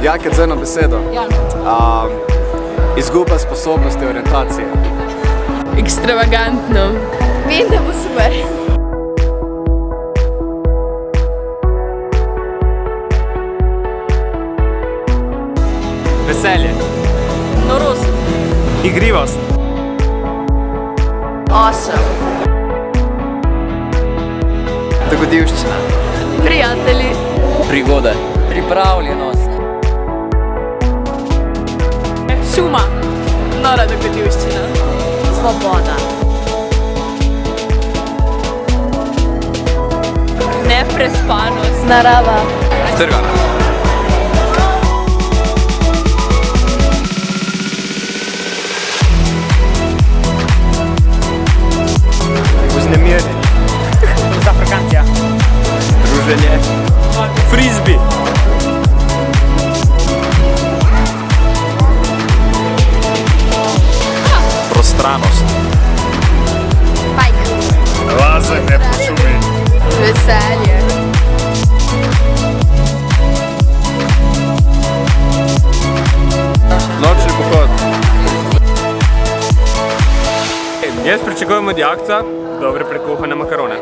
Jakec z eno besedo. Izguba sposobnosti orientacije. Ekstravagantno. Vem, da bo super. Veselje. Norost. Igrivost. Awesome. Dogodivščina. Prijatelji. Prigode. Pripravljenost. Šuma. Nora dogodivščina. Svoboda. Neprespanost. Narava. Trgana. Vznemirjenje. Zafrkancija. Druženje. Frisbee. Prostranost. Pajk. Laze ne počumi. Veselje. Nočni pohod. Jaz pričakujem od Jakca dobre prekuhane makarone.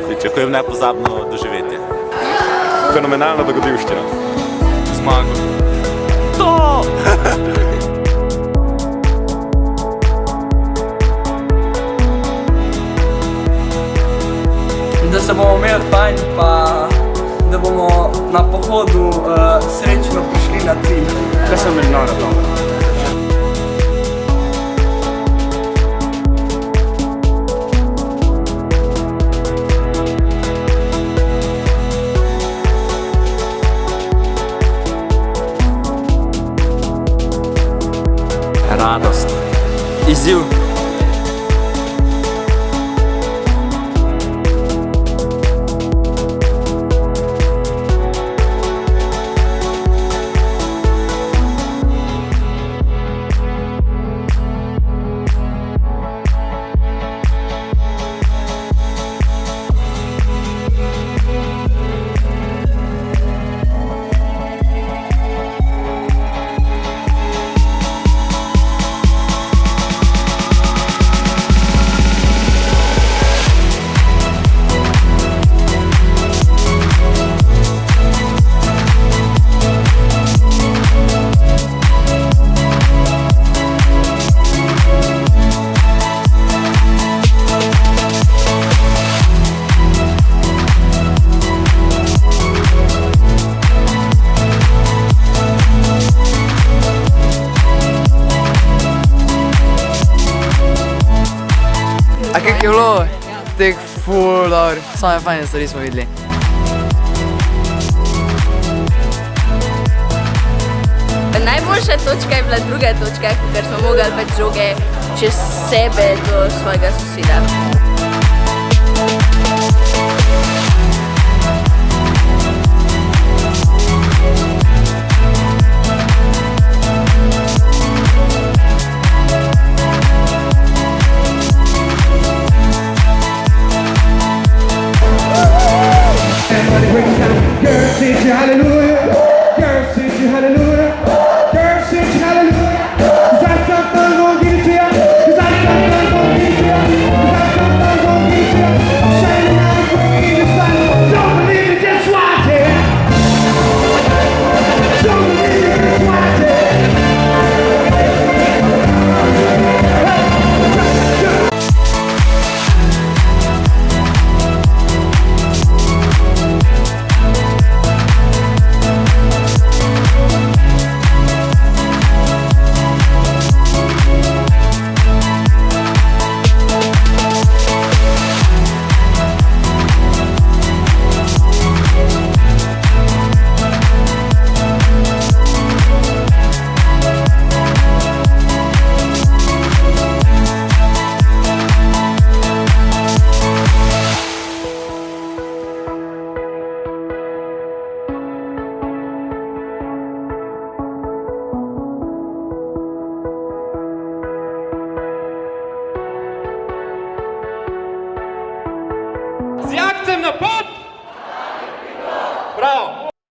Pričakujem nepozabno doživetje. Fenomenalna dogodivščina. Zmago. To! Da se bomo imeli fajn, pa da bomo na pohodu srečno prišli na cilj. Kaj sem imel na to? Radost. Izziv. A kako je bilo? Tek ful dobro. Same fajne stvari smo videli. Najboljša točka je bila druga točka, ker smo mogli pač žoge čez sebe do svojega soseda. Girls, sing you hallelujah. Girls, sing you hallelujah.